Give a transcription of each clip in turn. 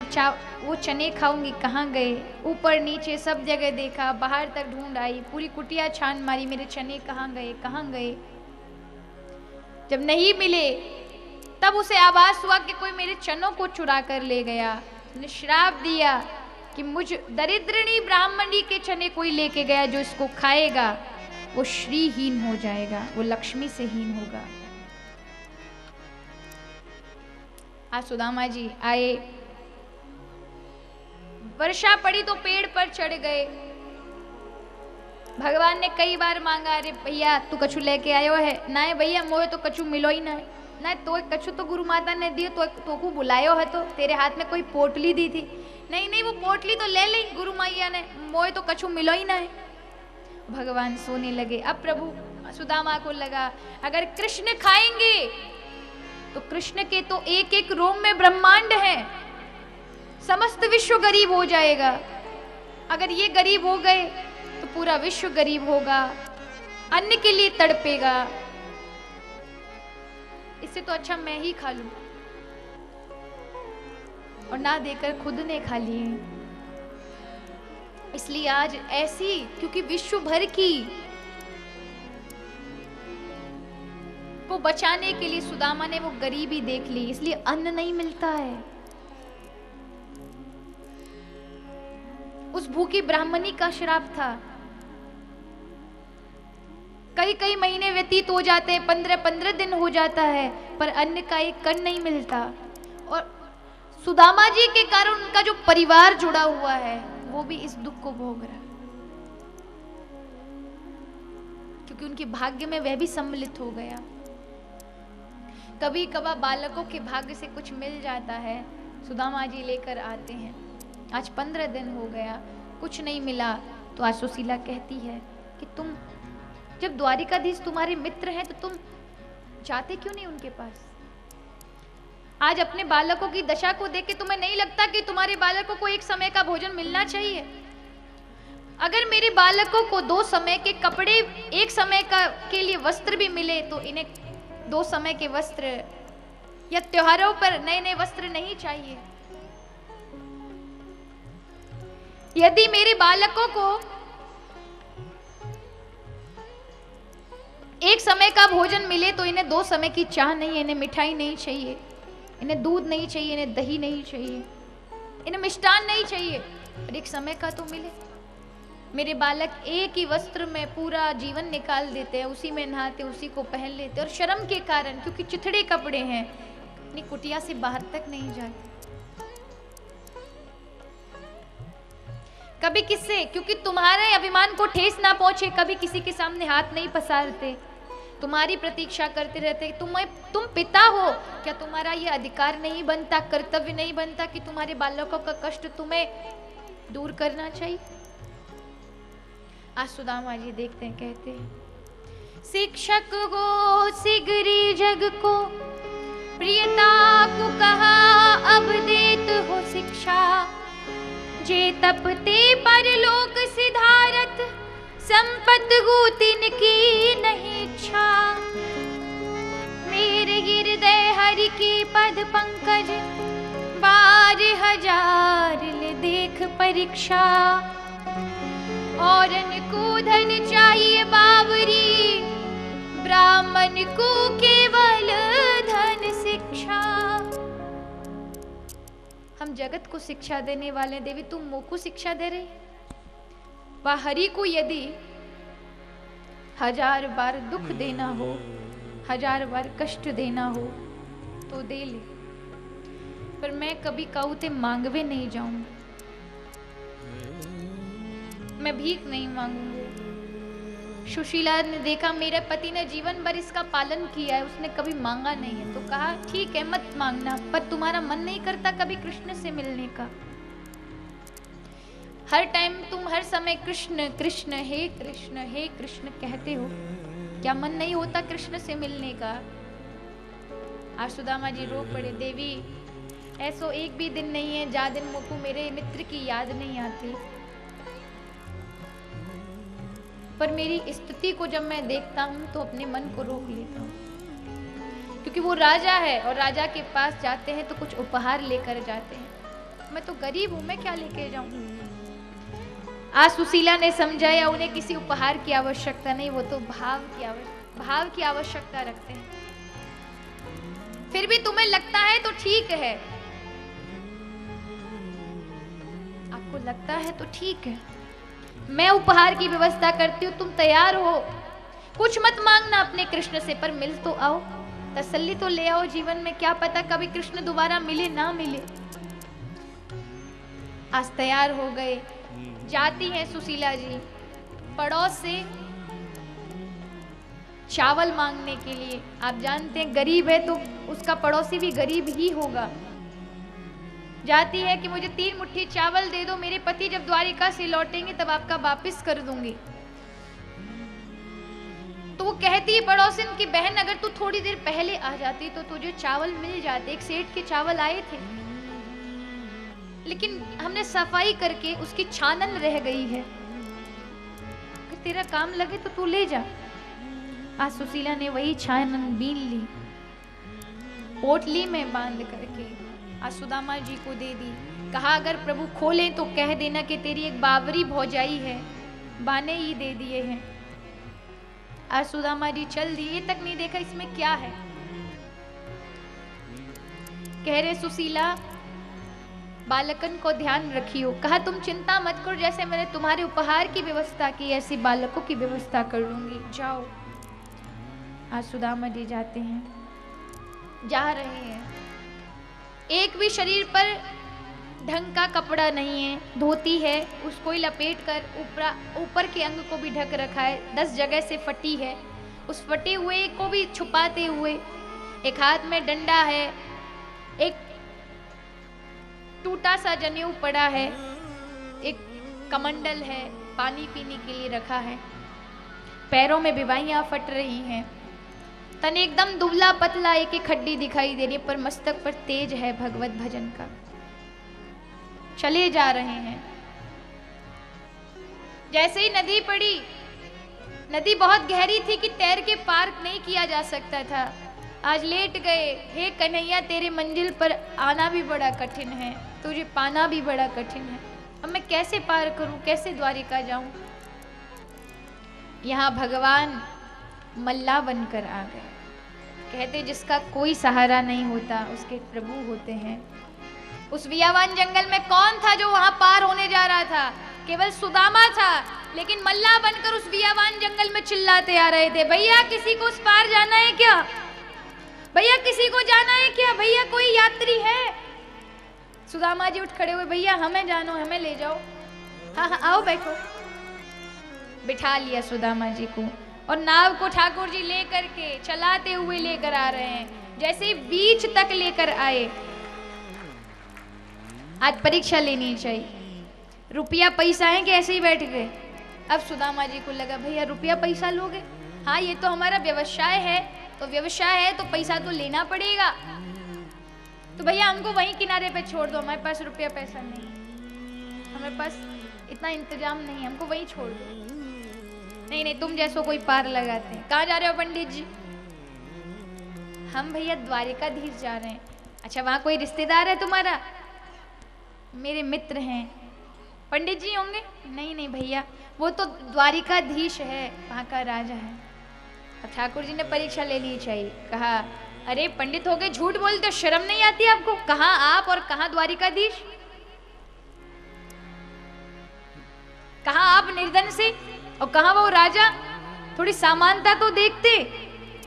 वो चने खाऊंगी, कहाँ गए? ऊपर नीचे सब जगह देखा, बाहर तक ढूंढ आई, पूरी कुटिया छान मारी, मेरे चने कहाँ गए, कहाँ गए? जब नहीं मिले तब उसे आभास हुआ कि कोई मेरे चनों को चुरा कर ले गया। उसने श्राप दिया कि मुझ दरिद्रनी ब्राह्मणी के चने कोई लेके गया, जो इसको खाएगा वो श्रीहीन हो जाएगा, वो लक्ष्मी से हीन होगा। आज सुदामा जी आए, वर्षा पड़ी तो पेड़ पर चढ़ गए। भगवान ने कई बार मांगा, अरे भैया तू कछु लेके आयो है? ना भैया मोए तो कछु मिलो ही ना तो कछु तो गुरु माता ने दियो, तो को बुलायो है, तो तेरे हाथ में कोई पोटली दी थी? नहीं वो पोटली तो ले ली गुरु मैया ने, मोए तो कछु मिलो ही ना है। भगवान सोने लगे। अब प्रभु सुदामा को लगा अगर कृष्ण खाएंगे तो कृष्ण के तो एक एक रोम में ब्रह्मांड है, समस्त विश्व गरीब हो जाएगा। अगर ये गरीब हो गए तो पूरा विश्व गरीब होगा, अन्न के लिए तड़पेगा। इससे तो अच्छा मैं ही खा लूं। और ना देकर खुद ने खा लिए। इसलिए आज ऐसी, क्योंकि विश्व भर की को बचाने के लिए सुदामा ने वो गरीबी देख ली, इसलिए अन्न नहीं मिलता है। उस भूखी ब्राह्मणी का श्राप था। कई कई महीने व्यतीत हो जाते हैं, 15-15 दिन हो जाता है, पर अन्न का एक कण नहीं मिलता। और सुदामा जी के कारण उनका जो परिवार जुड़ा हुआ है वो भी इस दुख को भोग रहा है, क्योंकि उनके भाग्य में वह भी सम्मिलित हो गया। कभी कभार बालकों के भाग्य से कुछ मिल जाता है, सुदामा जी लेकर आते हैं। आज 15 दिन हो गया, कुछ नहीं मिला, तो आज सुशीला कहती है कि तुम जब द्वारिकाधीश तुम्हारे मित्र हैं तो तुम जाते क्यों नहीं उनके पास? आज अपने बालकों की दशा को देख के तुम्हें नहीं लगता कि तुम्हारे बालकों को एक समय का भोजन मिलना चाहिए? अगर मेरे बालकों को 2 समय के कपड़े, एक समय का के लिए वस्त्र भी मिले तो इन्हें 2 समय के वस्त्र या त्योहारों पर नए नए वस्त्र नहीं चाहिए। यदि मेरे बालकों को एक समय का भोजन मिले तो इन्हें 2 समय की चाह नहीं है। इन्हें मिठाई नहीं चाहिए, इन्हें दूध नहीं चाहिए, इन्हें दही नहीं चाहिए, इन्हें मिष्टान नहीं चाहिए, पर एक समय का तो मिले। मेरे बालक एक ही वस्त्र में पूरा जीवन निकाल देते हैं, उसी में नहाते, उसी को पहन लेते, और शर्म के कारण, क्योंकि चिथड़े कपड़े हैं, अपनी कुटिया से बाहर तक नहीं जाते। कभी किससे, क्योंकि तुम्हारे अभिमान को ठेस ना पहुंचे, कभी किसी के सामने हाथ नहीं पसारते, तुम्हारी प्रतीक्षा करते रहते। तुम पिता हो, क्या तुम्हारा ये अधिकार नहीं बनता, कर्तव्य नहीं बनता कि तुम्हारे बालकों का कष्ट तुम्हें दूर करना चाहिए? आज सुदामा जी देखते हैं, कहते हैं, शिक्षक को सिगरी जग को प्रियता को कहा, अब देत हो शिक्षा, जे तपते परलोक सिधारत, संपत गुतिन की नहीं इच्छा। मेरे हृदय हरि के पद पंकज, 12,000 ले देख परीक्षा। औरन को धन चाहिए बावरी, ब्राह्मण को केवल धन शिक्षा। हम जगत को शिक्षा देने वाले, देवी तुम मोको शिक्षा दे रही? हरि को यदि 1000 बार दुख देना हो, 1000 बार कष्ट देना हो तो दे ले, पर मैं कभी काउते मांगवे नहीं जाऊंगी, मैं भीख नहीं मांगूंगी। सुशीला ने देखा मेरे पति ने जीवन भर इसका पालन किया है, उसने कभी मांगा नहीं है, तो कहा ठीक है मत मांगना, पर तुम्हारा मन नहीं करता कभी कृष्ण से मिलने का? हर टाइम तुम हर समय कृष्ण कृष्ण हे कृष्ण कहते हो, क्या मन नहीं होता कृष्ण से मिलने का? आज सुदामा जी रो पड़े, देवी ऐसो एक भी दिन नहीं है जा दिन मुझको मेरे मित्र की याद नहीं आती, पर मेरी स्थिति को जब मैं देखता हूं तो अपने मन को रोक लेता हूं, क्योंकि वो राजा है और राजा के पास जाते हैं तो कुछ उपहार लेकर जाते हैं। मैं तो गरीब हूं, मैं क्या लेके जाऊं। आज सुशीला ने समझाया उन्हें किसी उपहार की आवश्यकता नहीं, वो तो भाव की आवश्यकता रखते हैं। फिर भी तुम्हें लगता है तो ठीक है, आपको लगता है तो ठीक है, मैं उपहार की व्यवस्था करती हूँ, तुम तैयार हो। कुछ मत मांगना अपने कृष्ण से, पर मिल तो आओ, तसल्ली तो ले आओ। जीवन में क्या पता कभी कृष्ण दोबारा मिले ना मिले। आज तैयार हो गए, जाती हैं सुशीला जी पड़ोस से चावल मांगने के लिए। आप जानते हैं गरीब है तो उसका पड़ोसी भी गरीब ही होगा। जाती है कि मुझे 3 मुट्ठी चावल दे दो, मेरे पति जब द्वारिका से लौटेंगे तब आपका वापस कर दूंगी। तो वो कहती है पड़ोसिन की बहन अगर तू थोड़ी देर पहले आ जाती तो तुझे चावल मिल जाते। एक सेठ के चावल आए थे, लेकिन हमने सफाई करके उसकी छानन रह गई है, अगर तेरा काम लगे तो तू ले जा। आज सुशीला ने वही छानन बीन ली, पोटली में बांध करके आज सुदामा जी को दे दी। कहा अगर प्रभु खोले तो कह देना कि तेरी एक बावरी भौजाई है, बाने ही दे दिए हैं। आज सुदामा जी चल दिए, ये तक नहीं देखा इसमें क्या है। कह रहे सुशीला बालकन को ध्यान रखियो। कहा तुम चिंता मत करो, जैसे मैंने तुम्हारे उपहार की व्यवस्था की ऐसी बालकों की व्यवस्था कर लूंगी, जाओ। आज सुदामा जी जाते हैं, जा रहे हैं, एक भी शरीर पर ढंग का कपड़ा नहीं है, धोती है उसको ही लपेट कर ऊपर के अंग को भी ढक रखा है, 10 जगह से फटी है, उस फटे हुए को भी छुपाते हुए एक हाथ में डंडा है, एक टूटा सा जनेऊ पड़ा है, एक कमंडल है, पानी पीने के लिए रखा है, पैरों में विवाहियां फट रही हैं, तन एकदम दुबला पतला, एक एक हड्डी दिखाई दे रही है, पर मस्तक पर तेज है भगवत भजन का। चले जा रहे हैं, जैसे ही नदी पड़ी, नदी बहुत गहरी थी कि तैर के पार नहीं किया जा सकता था। आज लेट गए, हे कन्हैया तेरे मंजिल पर आना भी बड़ा कठिन है, तुझे पाना भी बड़ा कठिन है, अब मैं कैसे पार करूं, कैसे द्वारिका जाऊं। यहाँ भगवान मल्ला बनकर आ गए। कहते जिसका कोई सहारा नहीं होता उसके प्रभु होते हैं। उस वियावान जंगल में कौन था जो वहां पार होने जा रहा था? केवल सुदामा था, लेकिन मल्ला बनकर उस वियावान जंगल में चिल्लाते आ रहे थे, भैया किसी को उस पार जाना है क्या, भैया किसी को जाना है क्या, भैया कोई यात्री है। सुदामा जी उठ खड़े हुए, भैया हमें जानो, हमें ले जाओ। हाँ हाँ आओ बैठो। बिठा लिया सुदामा जी को और नाव को ठाकुर जी लेकर के चलाते हुए लेकर आ रहे हैं। जैसे बीच तक लेकर आए, आज परीक्षा लेनी चाहिए, रुपया पैसा है कि ऐसे ही बैठ गए। अब सुदामा जी को लगा भैया रुपया पैसा लोगे, हाँ ये तो हमारा व्यवसाय है, तो व्यवसाय है तो पैसा तो लेना पड़ेगा, तो भैया हमको वहीं किनारे पे छोड़ दो, हमारे पास रुपया पैसा नहीं, हमारे पास इतना इंतजाम नहीं, हमको वहीं छोड़ दो। नहीं नहीं तुम जैसो कोई पार लगाते हैं। कहाँ जा रहे हो पंडित जी? हम भैया द्वारिकाधीश जा रहे हैं। अच्छा वहाँ कोई रिश्तेदार है तुम्हारा? मेरे मित्र हैं। पंडित जी होंगे? नहीं नहीं भैया वो तो द्वारिकाधीश है, वहाँ का राजा है। ठाकुर जी ने परीक्षा लेनी चाहिए। कहा अरे पंडित हो गए, झूठ बोलते, शर्म नहीं आती आपको? कहाँ आप और कहाँ द्वारिकाधीश? कहाँ आप निर्धन से और कहाँ वो राजा? थोड़ी समानता तो देखते।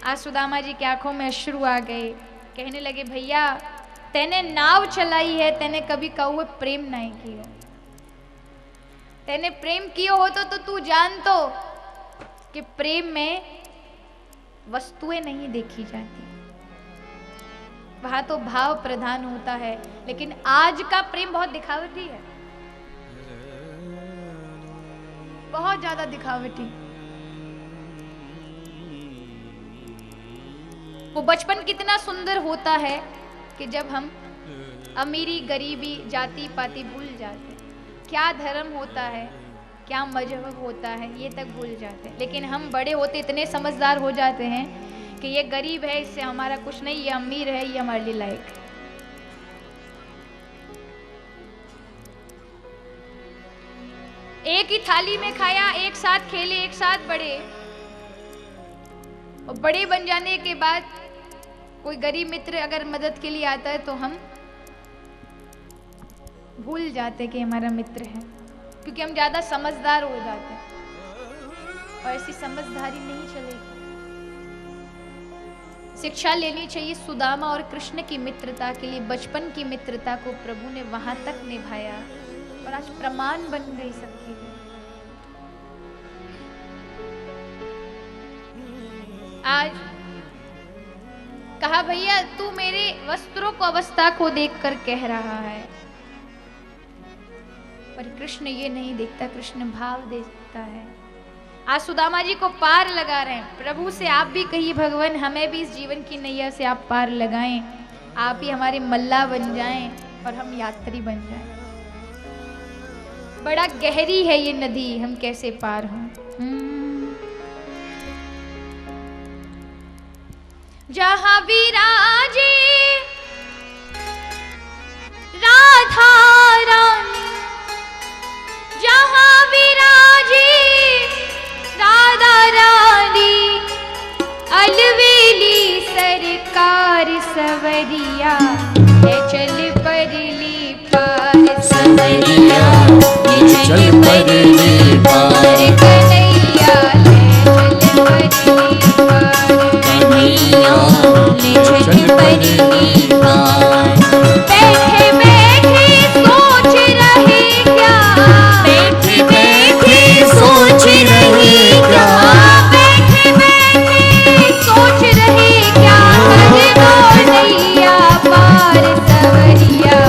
आज सुदामा जी की आंखों में अश्रु आ गए। कहने लगे भैया तेने नाव चलाई है, तेने कभी कौवे प्रेम नहीं कियो, तेने प्रेम कियो हो तो तू जान तो कि प्रेम में वस्तुएं नहीं देखी जाती, वहां तो भाव प्रधान होता है। लेकिन आज का प्रेम बहुत दिखावटी है, बहुत ज्यादा दिखावटी। वो बचपन कितना सुंदर होता है कि जब हम अमीरी गरीबी जाति पाति भूल जाते, क्या धर्म होता है, क्या मजहब होता है, ये तक भूल जाते हैं। लेकिन हम बड़े होते इतने समझदार हो जाते हैं कि ये गरीब है इससे हमारा कुछ नहीं, ये अमीर है ये हमारे लिए लायक है। एक ही थाली में खाया, एक साथ खेले, एक साथ बड़े, और बड़े बन जाने के बाद कोई गरीब मित्र अगर मदद के लिए आता है तो हम भूल जाते कि हमारा मित्र है, क्योंकि हम ज्यादा समझदार हो जाते हैं, और ऐसी समझदारी नहीं चलेगी। शिक्षा लेनी चाहिए सुदामा और कृष्ण की मित्रता के लिए। बचपन की मित्रता को प्रभु ने वहां तक निभाया और आज प्रमाण बन गई सबके लिए। आज कहा भैया तू मेरे वस्त्रों को अवस्था को देखकर कह रहा है, पर कृष्ण ये नहीं देखता, कृष्ण भाव देखता है। आज सुदामा जी को पार लगा रहे हैं। प्रभु से आप भी कहिए भगवान हमें भी इस जीवन की नैया से आप पार लगाएं, आप ही हमारे मल्ला बन जाएं और हम यात्री बन जाएं। बड़ा गहरी है ये नदी, हम कैसे पार हों। जहां विराजे राधा रानी, जहां विराजे राधा रानी, अलवेली सरकार सवरिया है चल परली पार, सवरिया ये चल परली पार, कन्हैया ले चल परली पार, कन्हैया ले चल परली पार। बैठे बैठे सोच रहे क्या, बैठे बैठे सोच रहे क्या, बैठे बैठे सोच रहे क्या, कर दो नैया पार सवरिया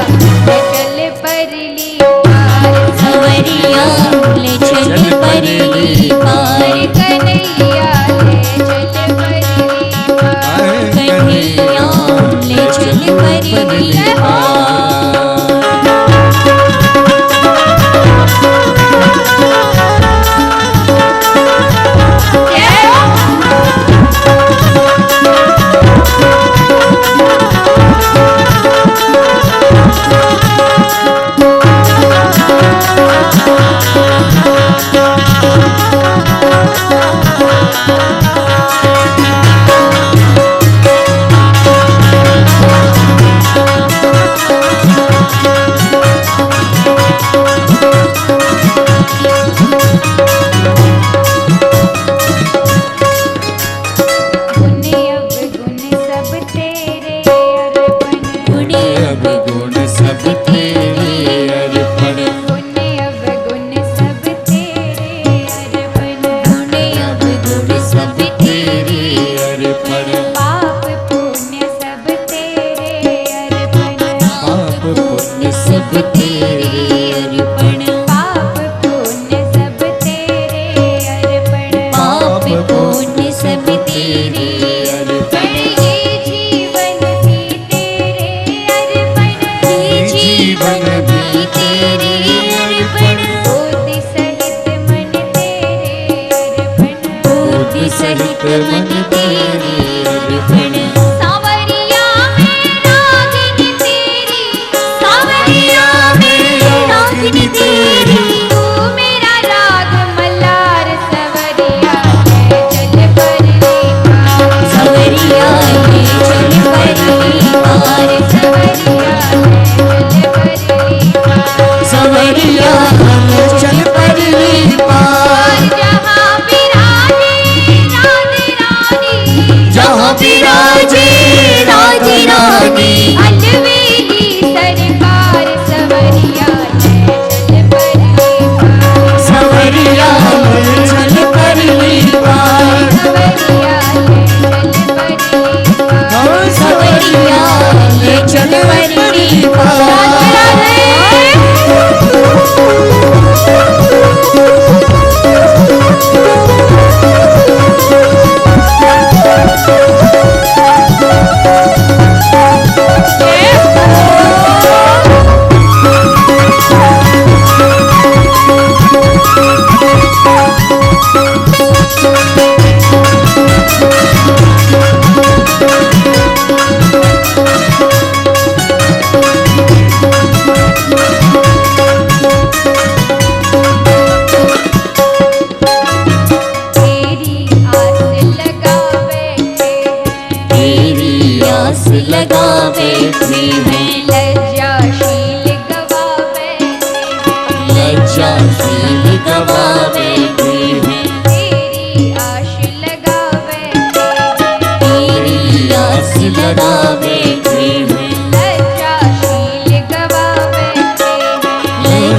ले चल परली पार, सवरिया ले चल परली पार, कन्हैया ले चल परली पार, कन्हैया ले चल परली पार। सहित मन तेरे अर्पण, सावरिया में नागिन तेरी, सावरिया में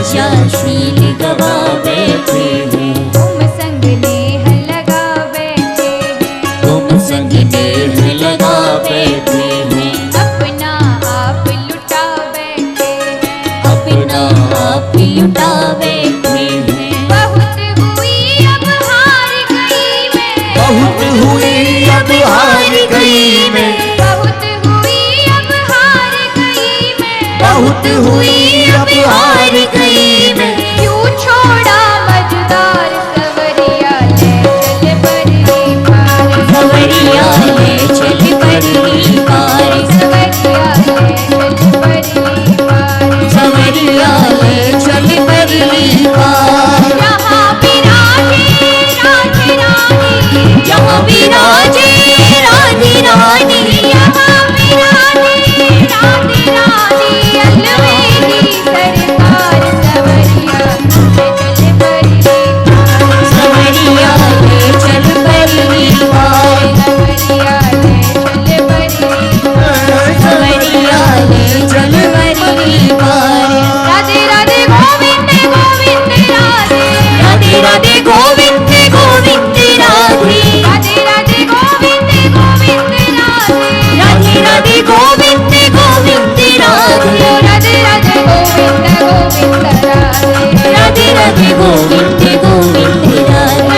वर्षाशील गवा बैठे हैं। तुम संग नेह लगा बैठे हैं। तुम संग नेह लगा बैठे हैं। अपना आप लुटा बैठे हैं। अपना आप लुटा बैठे हैं। बहुत हुई अब हार गई मैं। बहुत हुई अब हार गई मैं। बहुत हुई अब हार गई मैं। बहुत हुई अब हार गई मैं। क्यों छोड़ा मझदार सवरिया ले चल परली पार। सवरिया ले चल परली पार। सवरिया ले चल परली पार। यहाँ विराजे राधे रानी। यहाँ विराजे राधे रानी। अलवेली सरकार सवरिया ले चल परली पार। सवरिया ले चल परली पार। सवरिया ले चल परली पार। सवरिया ले चल परली पार। राधे राधे गोविंद गोविंद राधे। राधे राधे गोविंद गोविंद राधे। राधे राधे गोविंद गोविंद राधे। राधे राधे गोविंद गोविंद राधे। राधे राधे गोविंद गोविंद राधे। राधे राधे गोविंद गोविंद राधे।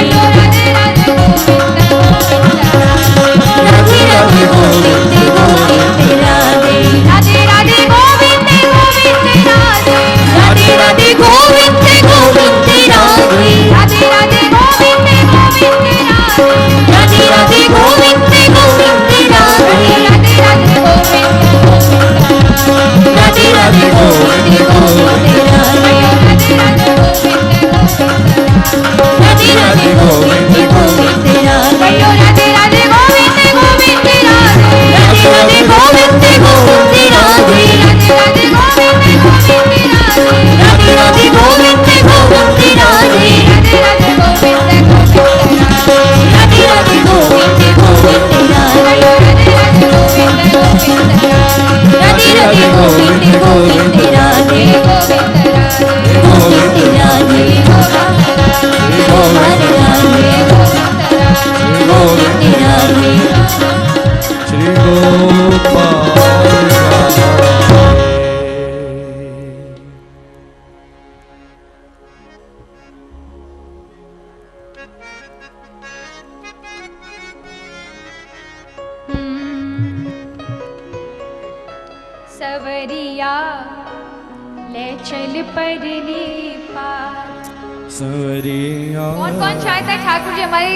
राधे राधे गोविंद गोविंद राधे। राधे राधे गोविंद गोविंद राधे। राधे राधे गोविंद गोविंद राधे। राधे राधे गोविंद गोविंद राधे। राधे राधे गोविंद गोविंद राधे। राधे राधे गोविंद गोविंद राधे। राधे राधे गोविंद गोविंद राधे। राधे राधे गोविंद गोविंद राधे। राधे राधे गोविंद गोविंद राधे। राधे राधे गोविंद गोविंद राधे। राधे राधे गोविंद गोविंद राधे। राधे राधे गोविंद गोविंद राधे। राधे राधे गोविंद गोविंद राधे। गोविंद राधे। गोविंद राधे। गोविंद राधे। श्री गोपाल सवरिया ले चल परली पार। सवरिया कौन कौन चाहता है ठाकुर जी हमारी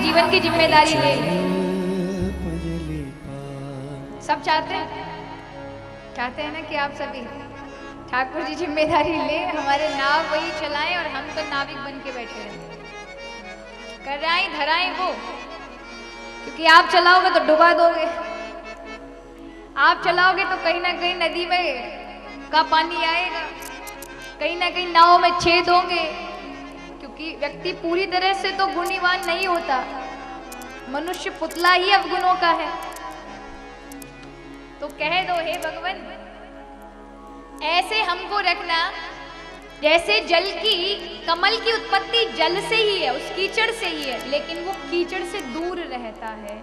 जीवन की जिम्मेदारी ले? सब चाहते हैं? चाहते हैं ना कि आप सभी ठाकुर जी जिम्मेदारी ले, हमारे नाव वही चलाएं और हम तो नाविक बन के बैठे रहें। कराएं धराएं वो, क्योंकि आप चलाओगे तो डुबा दोगे। आप चलाओगे तो कहीं ना कहीं नदी में का पानी आएगा, कहीं ना कहीं नाव में छेद होंगे, क्योंकि व्यक्ति पूरी तरह से तो गुणवान नहीं होता, मनुष्य पुतला ही अवगुणों का है। तो कह दो हे भगवान, ऐसे हमको रखना जैसे जल की कमल की उत्पत्ति जल से ही है, उस कीचड़ से ही है, लेकिन वो कीचड़ से दूर रहता है।